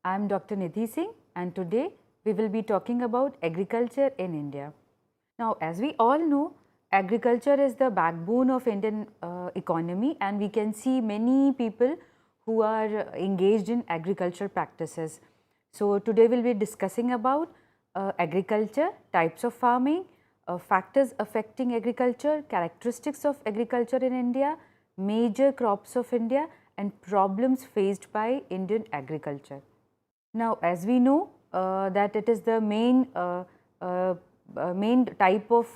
I am Dr. Nidhi Singh and today we will be talking about agriculture in India. Now, as we all know, agriculture is the backbone of Indian economy, and we can see many people who are engaged in agriculture practices. So, today we will be discussing about agriculture, types of farming, factors affecting agriculture, characteristics of agriculture in India, major crops of India and problems faced by Indian agriculture. Now, as we know that it is the main type of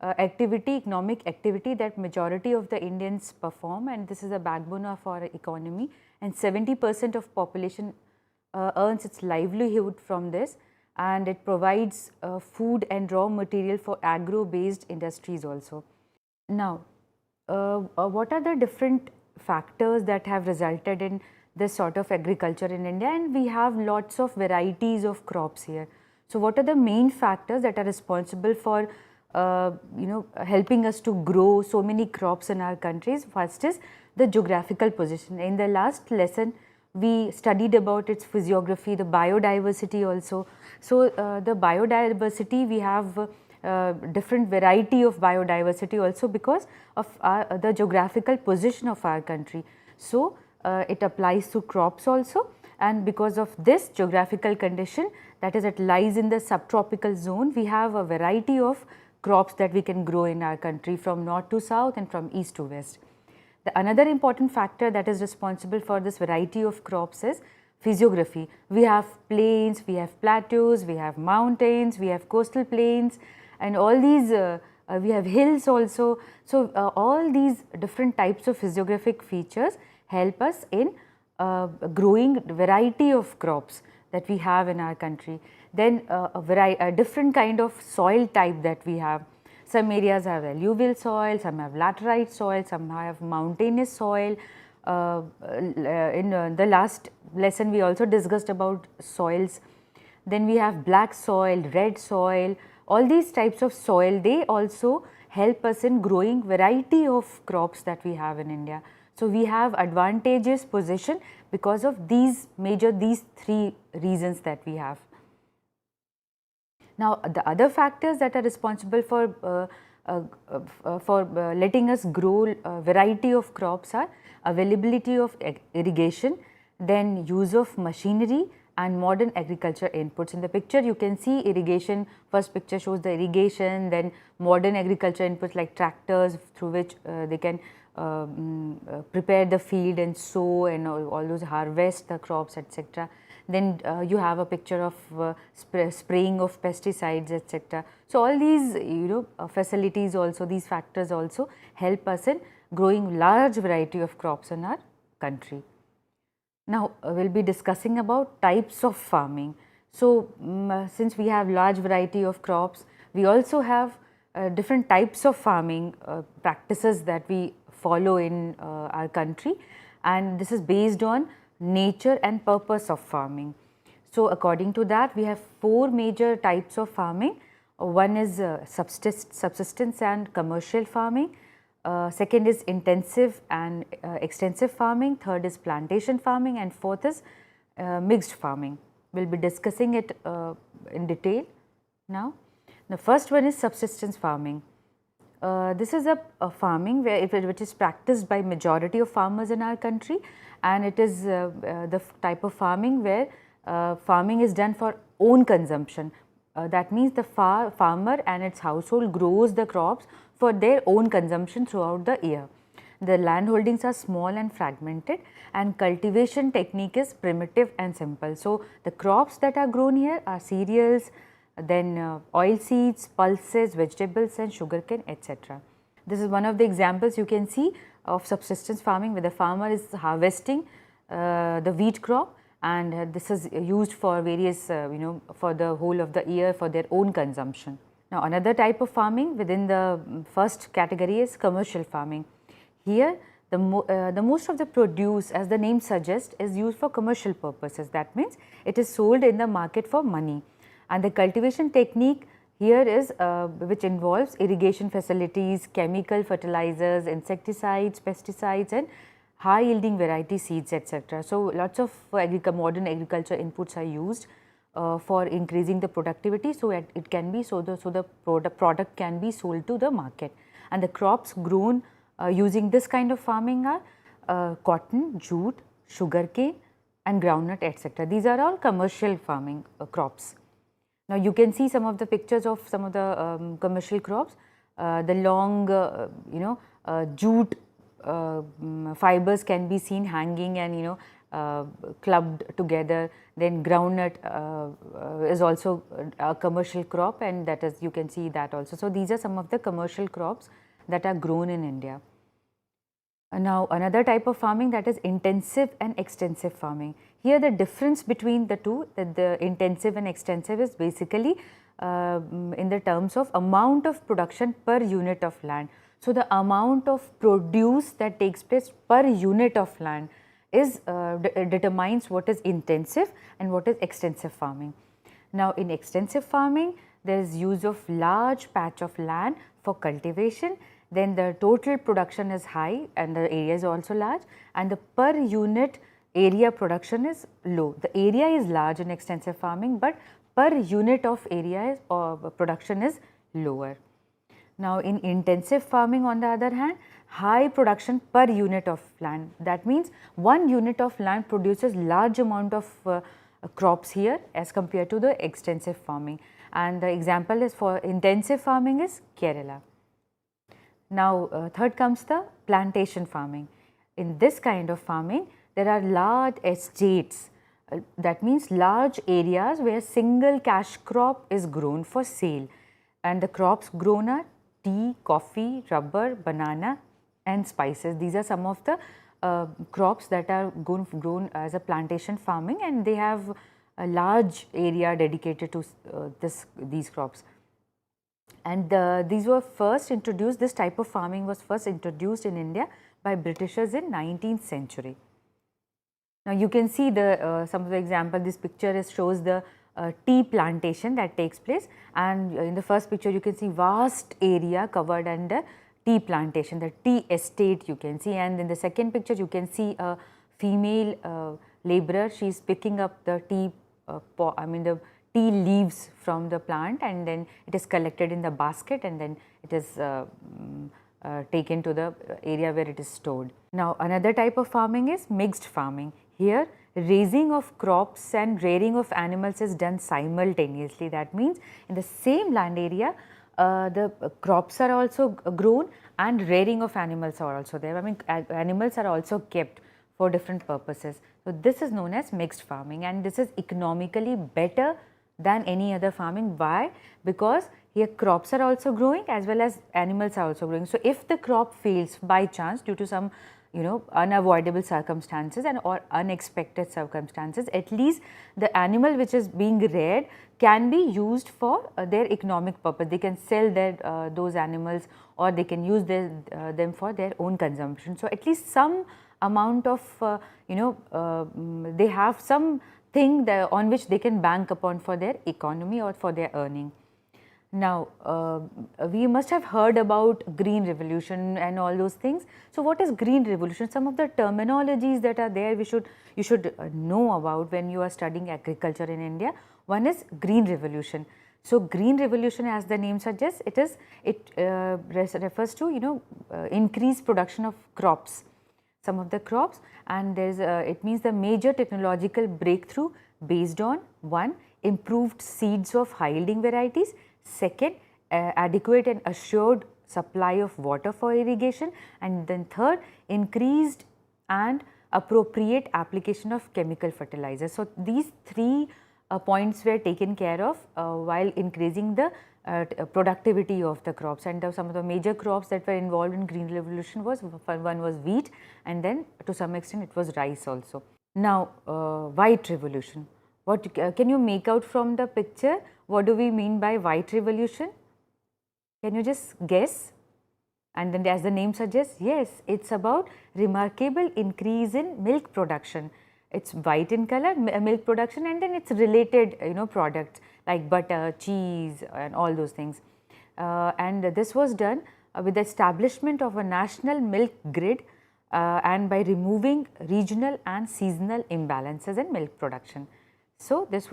activity, economic activity that majority of the Indians perform, and this is the backbone of our economy, and 70% of population earns its livelihood from this, and it provides food and raw material for agro based industries also. Now, what are the different factors that have resulted in this sort of agriculture in India, and we have lots of varieties of crops here. So, what are the main factors that are responsible for helping us to grow so many crops in our countries? First is the geographical position. In the last lesson, we studied about its physiography, the biodiversity also. So, the biodiversity, we have different variety of biodiversity also because of the geographical position of our country. So, it applies to crops also, and because of this geographical condition, that is, it lies in the subtropical zone, we have a variety of crops that we can grow in our country from north to south and from east to west. The another important factor that is responsible for this variety of crops is physiography. We have plains, we have plateaus, we have mountains, we have coastal plains, and all these we have hills also. So, all these different types of physiographic features help us in growing variety of crops that we have in our country. Then a different kind of soil type that we have. Some areas have alluvial soil, some have laterite soil, some have mountainous soil. In the last lesson we also discussed about soils. Then we have black soil, red soil, all these types of soil, they also help us in growing variety of crops that we have in India. So, we have advantageous position because of these three reasons that we have. Now, the other factors that are responsible for letting us grow a variety of crops are availability of irrigation, then use of machinery and modern agriculture inputs. In the picture you can see irrigation, first picture shows the irrigation, then modern agriculture inputs like tractors through which they can prepare the field and sow and all those harvest the crops, etc. Then you have a picture of spraying of pesticides, etc. So, all these facilities also, these factors also help us in growing large variety of crops in our country. Now, we will be discussing about types of farming. So, since we have large variety of crops, we also have different types of farming practices that we follow in our country, and this is based on nature and purpose of farming. So, according to that, we have four major types of farming. One is subsistence and commercial farming. Second is intensive and extensive farming, third is plantation farming, and fourth is mixed farming. We will be discussing it in detail now. The first one is subsistence farming. This is a farming which is practiced by majority of farmers in our country, and it is the type of farming where farming is done for own consumption. That means the farmer and its household grows the crops for their own consumption throughout the year. The land holdings are small and fragmented, and cultivation technique is primitive and simple. So, the crops that are grown here are cereals, then oil seeds, pulses, vegetables and sugarcane, etc. This is one of the examples you can see of subsistence farming, where the farmer is harvesting the wheat crop, and this is used for various for the whole of the year for their own consumption. Now, another type of farming within the first category is commercial farming. Here the most of the produce, as the name suggests, is used for commercial purposes. That means it is sold in the market for money, and the cultivation technique here is which involves irrigation facilities, chemical fertilizers, insecticides, pesticides and high yielding variety seeds, etc. So, lots of modern agriculture inputs are used for increasing the productivity, so it can be the product can be sold to the market. And the crops grown using this kind of farming are cotton, jute, sugarcane and groundnut, etc. These are all commercial farming crops. Now, you can see some of the pictures of some of the commercial crops. The long jute fibers can be seen hanging and clubbed together. Then groundnut is also a commercial crop, and that is, you can see that also. So, these are some of the commercial crops that are grown in India. Now, another type of farming, that is intensive and extensive farming. Here the difference between the two, that the intensive and extensive is basically in the terms of amount of production per unit of land. So, the amount of produce that takes place per unit of land is determines what is intensive and what is extensive farming. Now, in extensive farming, there is use of large patch of land for cultivation. Then the total production is high and the area is also large, and the per unit area production is low. The area is large in extensive farming, but per unit of area production is lower. Now, in intensive farming, on the other hand, high production per unit of land. That means 1 unit of land produces large amount of crops here as compared to the extensive farming, and the example is for intensive farming is Kerala. Now, third comes the plantation farming. In this kind of farming, there are large estates, that means large areas where single cash crop is grown for sale, and the crops grown are tea, coffee, rubber, banana and spices. These are some of the crops that are grown as a plantation farming, and they have a large area dedicated to these crops. And these were first introduced, this type of farming was first introduced in India by Britishers in 19th century. Now, you can see the some of the example, this picture shows the tea plantation that takes place, and in the first picture you can see vast area covered under tea plantation, the tea estate you can see, and in the second picture you can see a female laborer, she is picking up the tea the tea leaves from the plant, and then it is collected in the basket, and then it is taken to the area where it is stored. Now, another type of farming is mixed farming. Here, raising of crops and rearing of animals is done simultaneously. That means, in the same land area, the crops are also grown and rearing of animals are also there. I mean, animals are also kept for different purposes. So, this is known as mixed farming, and this is economically better than any other farming. Why? Because here crops are also growing as well as animals are also growing. So, if the crop fails by chance due to some unavoidable circumstances and or unexpected circumstances, at least the animal which is being reared can be used for their economic purpose. They can sell their those animals, or they can use them for their own consumption. So, at least some amount of they have some thing on which they can bank upon for their economy or for their earning. Now, we must have heard about green revolution and all those things. So, what is green revolution? Some of the terminologies that are there you should know about when you are studying agriculture in India. One is green revolution. So, green revolution, as the name suggests, it refers to increased production of crops, some of the crops, and there is it means the major technological breakthrough based on one, improved seeds of high yielding varieties, second, adequate and assured supply of water for irrigation, and then third, increased and appropriate application of chemical fertilizers. So, these three points were taken care of while increasing the productivity of the crops, and some of the major crops that were involved in green revolution was, one was wheat, and then to some extent it was rice also. Now, white revolution, what can you make out from the picture? What do we mean by white revolution? Can you just guess? And then, as the name suggests, yes, it is about remarkable increase in milk production. It is white in color, milk production, and then its related products like butter, cheese and all those things. And this was done with the establishment of a national milk grid and by removing regional and seasonal imbalances in milk production. So, this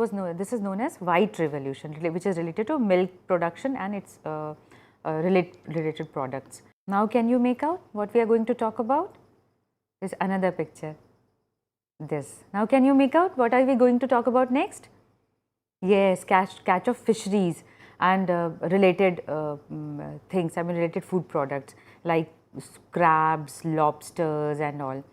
is known as White Revolution, which is related to milk production and its related products. Now, can you make out what we are going to talk about? This is another picture. This. Now, can you make out what are we going to talk about next? Yes, catch of fisheries and related things, I mean related food products like crabs, lobsters and all.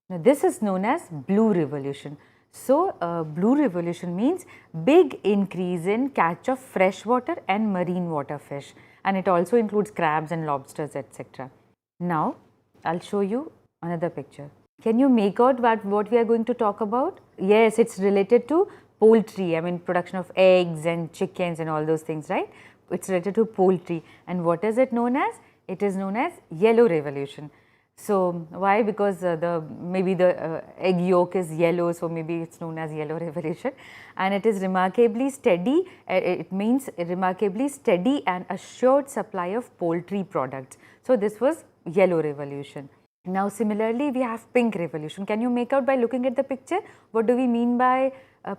Now, this is known as Blue Revolution. So, Blue Revolution means big increase in catch of freshwater and marine water fish, and it also includes crabs and lobsters, etc. Now, I will show you another picture. Can you make out what we are going to talk about? Yes, it is related to poultry, I mean production of eggs and chickens and all those things, right? It is related to poultry, and what is it known as? It is known as Yellow Revolution. So, why? Because maybe the egg yolk is yellow, so maybe it is known as Yellow Revolution, and it is remarkably steady, it means remarkably steady and assured supply of poultry products. So, this was Yellow Revolution. Now, similarly, we have Pink Revolution. Can you make out by looking at the picture? What do we mean by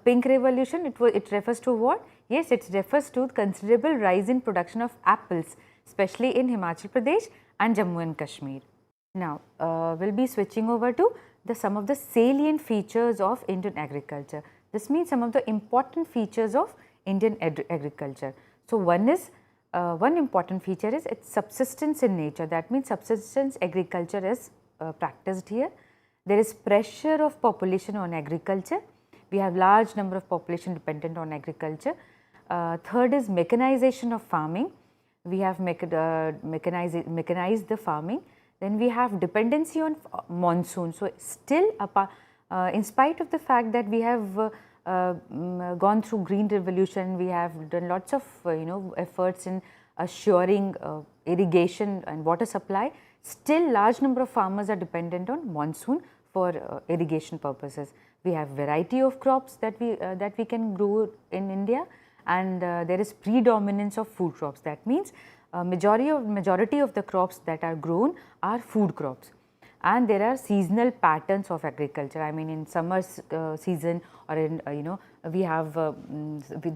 Pink Revolution? It refers to what? Yes, it refers to considerable rise in production of apples, especially in Himachal Pradesh and Jammu and Kashmir. Now, we will be switching over to some of the salient features of Indian agriculture. This means some of the important features of Indian agriculture. So, one important feature is its subsistence in nature. That means subsistence agriculture is practiced here. There is pressure of population on agriculture. We have large number of population dependent on agriculture. Third is mechanization of farming. We have mechanized the farming. Then we have dependency on monsoon. So, still in spite of the fact that we have gone through green revolution, we have done lots of efforts in assuring irrigation and water supply, still large number of farmers are dependent on monsoon for irrigation purposes. We have variety of crops that we can grow in India, and there is predominance of food crops. That means majority of the crops that are grown are food crops, and there are seasonal patterns of agriculture. I mean, in summer season, or in we have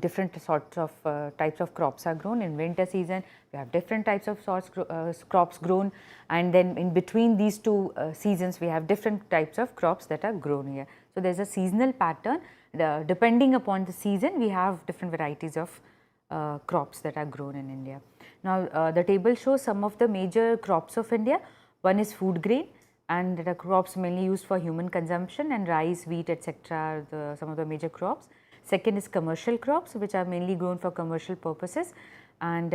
different sorts of types of crops are grown. In winter season, we have different types of crops grown, and then in between these two seasons, we have different types of crops that are grown here. So, there is a seasonal pattern. Depending upon the season, we have different varieties of crops that are grown in India. Now, the table shows some of the major crops of India. One is food grain, and the crops mainly used for human consumption, and rice, wheat, etc. are some of the major crops. Second is commercial crops, which are mainly grown for commercial purposes and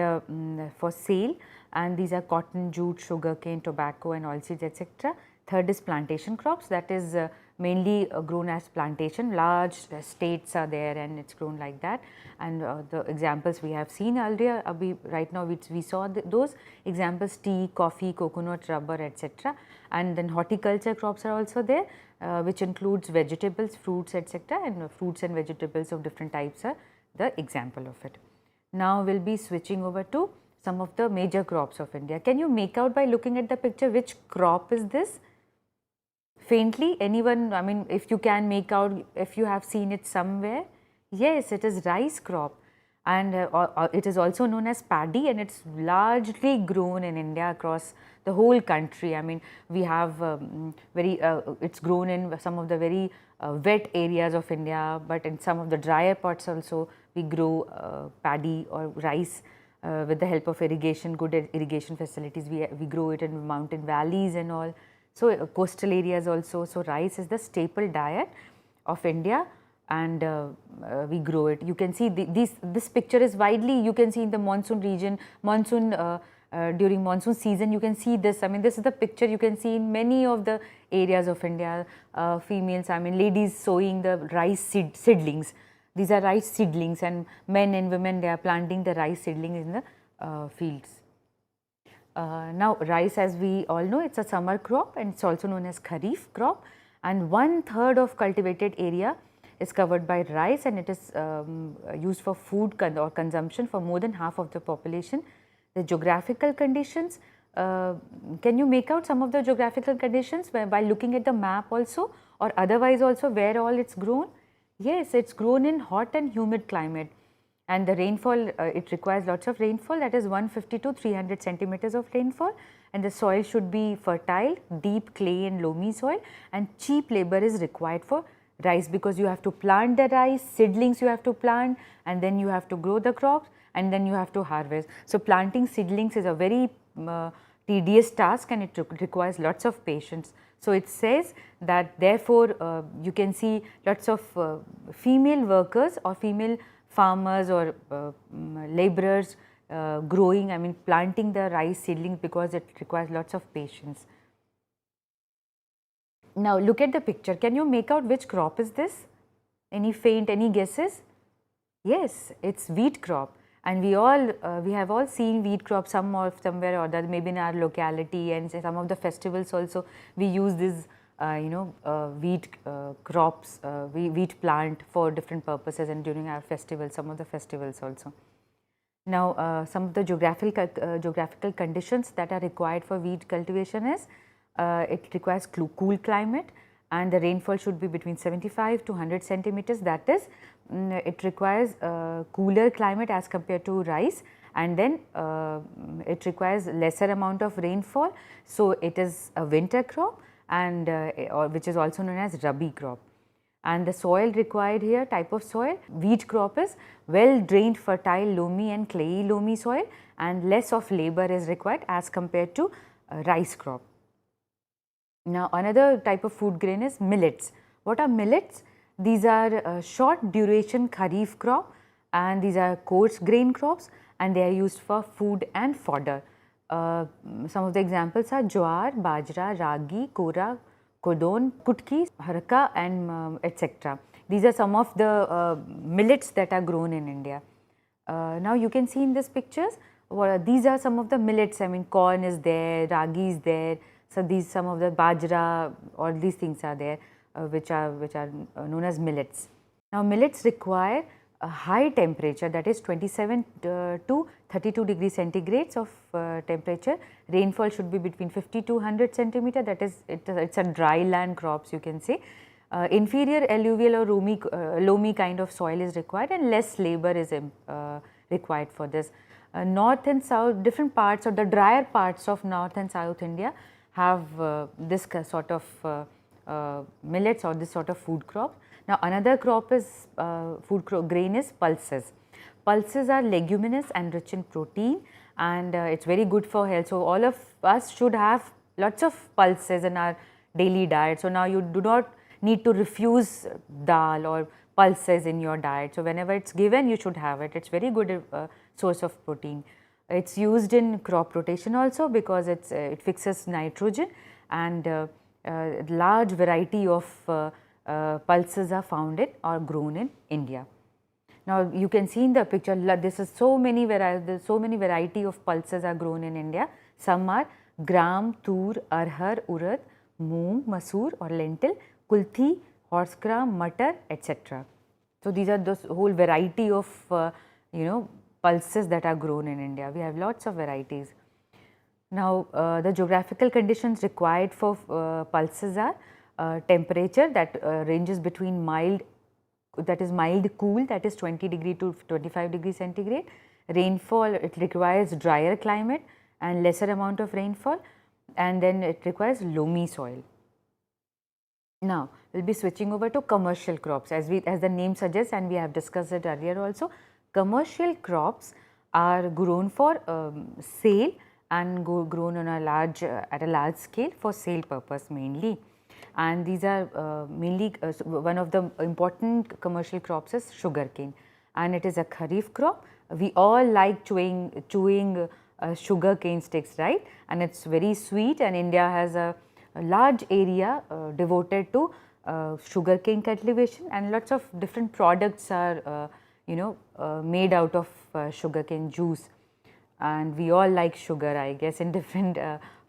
for sale, and these are cotton, jute, sugarcane, tobacco and oilseeds, etc. Third is plantation crops, that is mainly grown as plantation. Large states are there and it is grown like that, and the examples we have seen earlier, right now we saw those examples: tea, coffee, coconut, rubber, etc. And then horticulture crops are also there, which includes vegetables, fruits, etc. and fruits and vegetables of different types are the example of it. Now, we will be switching over to some of the major crops of India. Can you make out by looking at the picture which crop is this? Faintly, anyone, I mean, if you can make out, if you have seen it somewhere. Yes, it is rice crop, and it is also known as paddy, and it is largely grown in India across the whole country. I mean, we have it is grown in some of the very wet areas of India, but in some of the drier parts also we grow paddy or rice with the help of irrigation, good irrigation facilities. We grow it in mountain valleys and all. So, coastal areas also. So, rice is the staple diet of India, and we grow it. You can see this picture is widely, you can see in the monsoon region, during monsoon season, you can see this. I mean, this is the picture you can see in many of the areas of India. Females, I mean ladies sowing the rice seedlings. These are rice seedlings, and men and women, they are planting the rice seedlings in the fields. Now, rice, as we all know, it is a summer crop, and it is also known as kharif crop, and 1/3 of cultivated area is covered by rice, and it is used for food or consumption for more than half of the population. The geographical conditions, Can you make out some of the geographical conditions by looking at the map also, or otherwise also where all it's grown? Yes, it's grown in hot and humid climate, and the rainfall, it requires lots of rainfall, that is 150 to 300 centimeters of rainfall, and the soil should be fertile, deep clay and loamy soil, and cheap labor is required for rice, because you have to plant the rice, seedlings you have to plant, and then you have to grow the crops, and then you have to harvest. So, planting seedlings is a very tedious task, and it requires lots of patience. So, it says that therefore, you can see lots of female workers or female farmers or laborers growing, I mean planting the rice seedlings, because it requires lots of patience. Now, look at the picture. Can you make out which crop is this? Any faint, any guesses? Yes, it's wheat crop, and we have all seen wheat crop somewhere or other, maybe in our locality, and some of the festivals also we use this wheat crops, wheat plant for different purposes, and during our festivals, some of the festivals also. Now, some of the geographical conditions that are required for wheat cultivation is, it requires cool climate, and the rainfall should be between 75 to 100 centimeters, that is it requires cooler climate as compared to rice, and then it requires lesser amount of rainfall. So, it is a winter crop, and which is also known as rabi crop. And the soil required here, type of soil, wheat crop is well drained, fertile, loamy and clayey loamy soil, and less of labor is required as compared to rice crop. Now, another type of food grain is millets. What are millets? These are short duration kharif crop, and these are coarse grain crops, and they are used for food and fodder. Some of the examples are jowar, bajra, ragi, kora, kodon, kutki, haraka, and etc. These are some of the millets that are grown in India. Now, you can see in these pictures, these are some of the millets. I mean, corn is there, ragi is there. So, some of the bajra, all these things are there, which are known as millets. Now, millets require a high temperature, that is 27 to 32 degrees centigrades of temperature. Rainfall should be between 50 to 100 centimeter, that is it's a dry land crops, you can say. Inferior alluvial or loamy kind of soil is required, and less labor is required for this. North and south, different parts or the drier parts of North and South India have this sort of millets or this sort of food crop. Now, another crop is grain is pulses. Pulses are leguminous and rich in protein, and it's very good for health. So, all of us should have lots of pulses in our daily diet. So, now you do not need to refuse dal or pulses in your diet. So, whenever it's given, you should have it. It's very good source of protein. It's used in crop rotation also, because it fixes nitrogen, and large variety of pulses are found in or grown in India. Now, you can see in the picture, this is so many variety of pulses are grown in India. Some are gram, tur, arhar, urad, moong, masoor or lentil, kulthi, horse gram, matar, etc. So, these are those whole variety of pulses that are grown in India. We have lots of varieties. Now, the geographical conditions required for pulses are temperature that ranges between mild, that is mild cool, that is 20 degree to 25 degree centigrade. Rainfall, it requires drier climate and lesser amount of rainfall, and then it requires loamy soil. Now, we will be switching over to commercial crops, as the name suggests, and we have discussed it earlier also. Commercial crops are grown for sale and grown on a at a large scale for sale purpose mainly. And these are mainly one of the important commercial crops is sugarcane, and it is a kharif crop. We all like chewing sugarcane sticks, right? And it's very sweet, and India has a large area devoted to sugarcane cultivation, and lots of different products are made out of sugarcane juice, and we all like sugar, I guess, in different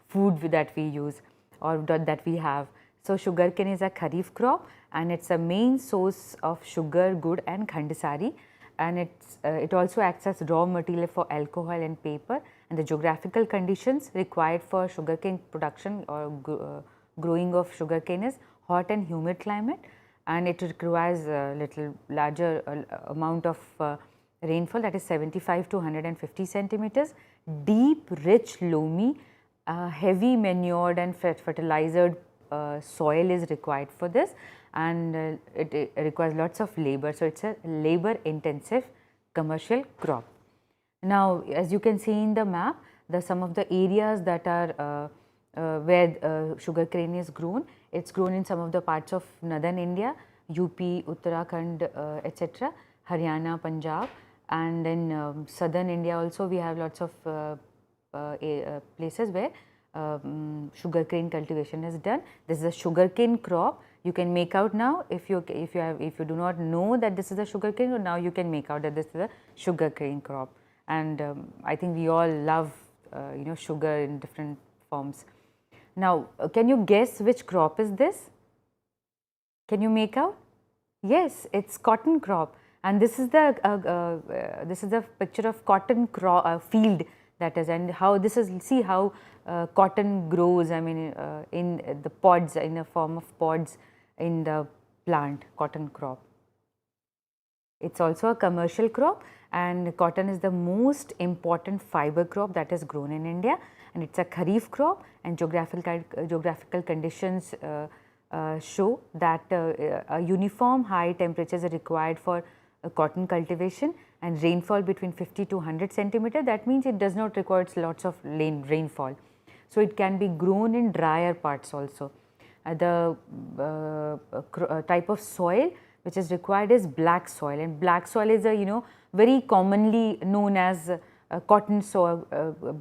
food that we use or that we have. So, sugarcane is a kharif crop, and it's a main source of sugar, gur and khandasari, and it also acts as raw material for alcohol and paper, and the geographical conditions required for sugarcane production or growing of sugarcane is hot and humid climate, and it requires a little larger amount of rainfall, that is 75 to 150 centimeters. Deep, rich, loamy, heavy manured and fertilized soil is required for this, and it requires lots of labor. So, it is a labor intensive commercial crop. Now, as you can see in the map, some of the areas that are where sugarcane is grown, it is grown in some of the parts of northern India, UP, Uttarakhand, etc., Haryana, Punjab, and in southern India also we have lots of places where sugarcane cultivation is done. This is a sugarcane crop. You can make out now, if you do not know that this is a sugarcane, now you can make out that this is a sugarcane crop. And I think we all love sugar in different forms. Now, can you guess which crop is this? Can you make out? Yes, it's cotton crop, and this is the picture of cotton field, that is, and how this is, see how cotton grows, I mean in the pods, in a form of pods in the plant, cotton crop. It is also a commercial crop, and cotton is the most important fiber crop that is grown in India, and it is a kharif crop, and geographical conditions show that a uniform high temperatures are required for cotton cultivation, and rainfall between 50 to 100 centimeter. That means it does not require lots of rainfall. So, it can be grown in drier parts also. The type of soil which is required is black soil, and black soil is a very commonly known as cotton soil.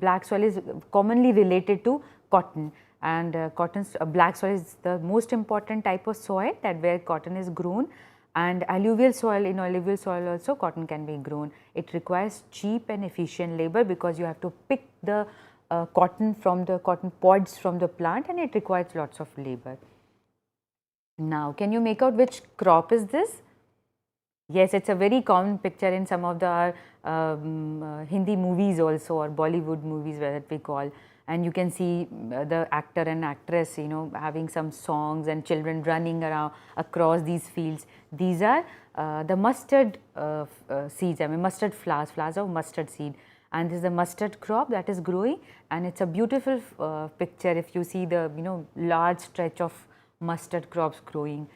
Black soil is commonly related to cotton, and black soil is the most important type of soil that where cotton is grown, and alluvial soil, in alluvial soil also cotton can be grown. It requires cheap and efficient labor because you have to pick the cotton from the cotton pods from the plant, and it requires lots of labor. Now, can you make out which crop is this? Yes, it is a very common picture in some of the Hindi movies also, or Bollywood movies that we call, and you can see the actor and actress having some songs and children running around across these fields. These are the mustard seeds, I mean mustard flowers of mustard seed, and this is the mustard crop that is growing, and it is a beautiful picture if you see the large stretch of mustard crops growing.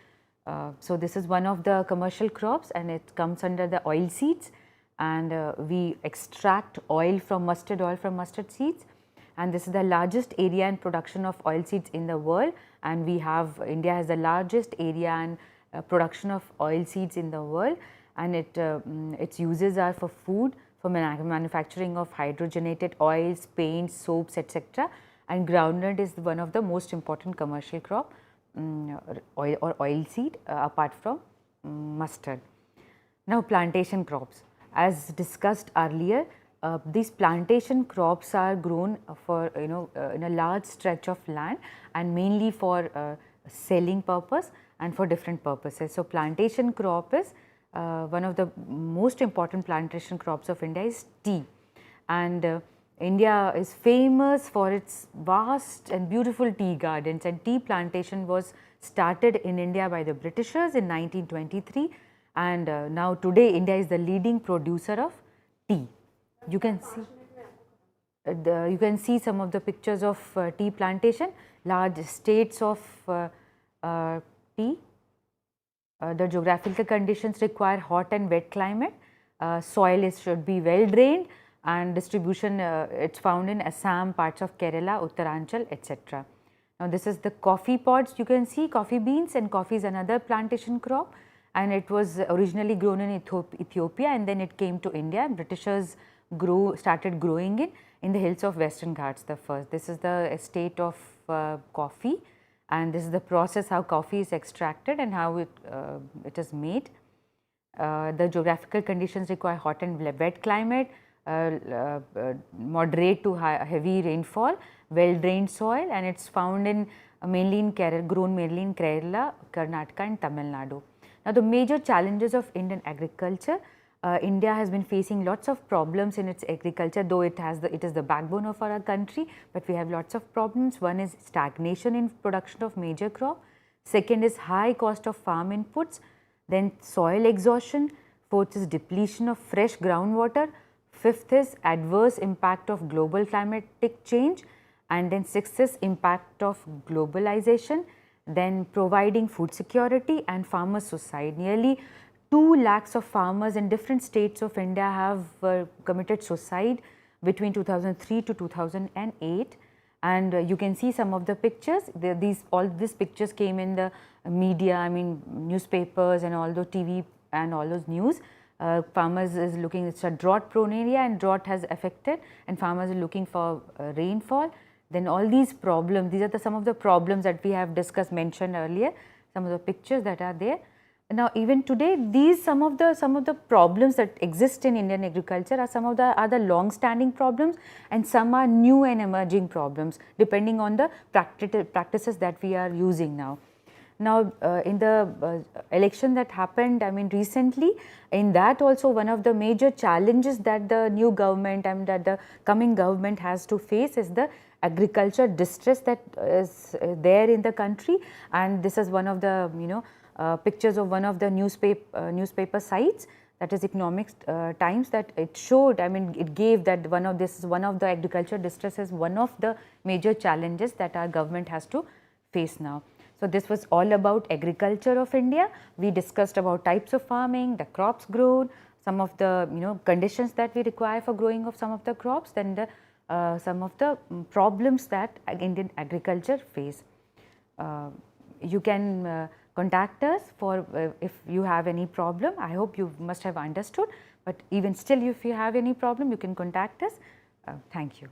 So, this is one of the commercial crops, and it comes under the oil seeds, and we extract oil from mustard seeds, and this is the largest area in production of oil seeds in the world, and India has the largest area and production of oil seeds in the world, and its uses are for food, for manufacturing of hydrogenated oils, paints, soaps, etc., and groundnut is one of the most important commercial crop, oil seed apart from mustard. Now, plantation crops, as discussed earlier, these plantation crops are grown for in a large stretch of land, and mainly for selling purpose and for different purposes. So, plantation crop is one of the most important plantation crops of India is tea, and India is famous for its vast and beautiful tea gardens, and tea plantation was started in India by the Britishers in 1923, and now today India is the leading producer of tea. You can see some of the pictures of tea plantation, large estates of tea. The geographical conditions require hot and wet climate. Soil should be well drained, and distribution it is found in Assam, parts of Kerala, Uttaranchal, etc. Now, this is the coffee pods. You can see coffee beans, and coffee is another plantation crop, and it was originally grown in Ethiopia, and then it came to India. Britishers started growing it in the hills of Western Ghats the first. This is the estate of coffee, and this is the process how coffee is extracted and how it is made. The geographical conditions require hot and wet climate, moderate to heavy rainfall, well drained soil, and it is found in mainly in Kerala, grown mainly in Kerala, Karnataka and Tamil Nadu. Now, the major challenges of Indian agriculture, India has been facing lots of problems in its agriculture, though it is the backbone of our country, but we have lots of problems. One is stagnation in production of major crop. Second is high cost of farm inputs. Then soil exhaustion. Fourth is depletion of fresh groundwater. Fifth is adverse impact of global climatic change. And then sixth is impact of globalization. Then providing food security and farmer suicide. Nearly 2 lakhs of farmers in different states of India have committed suicide between 2003 to 2008, and you can see some of the pictures. All these pictures came in the media, I mean newspapers and all the TV and all those news. Farmers is looking, it's a drought prone area and drought has affected, and farmers are looking for rainfall. Then all these problems, these are some of the problems that we have discussed, mentioned earlier, some of the pictures that are there. Now, even today, some of the problems that exist in Indian agriculture are some of the other long-standing problems, and some are new and emerging problems, depending on the practices that we are using now. Now, in the election that happened, I mean recently, in that also one of the major challenges that the new government and that the coming government has to face is the agriculture distress that is there in the country, and this is one of the pictures of one of the newspaper sites, that is Economics Times, that it showed, I mean it gave that one of the agriculture distress is one of the major challenges that our government has to face now. So, this was all about agriculture of India. We discussed about types of farming, the crops grown, some of the conditions that we require for growing of some of the crops, then some of the problems that Indian agriculture face. You can contact us for if you have any problem. I hope you must have understood, but even still if you have any problem, you can contact us. Thank you.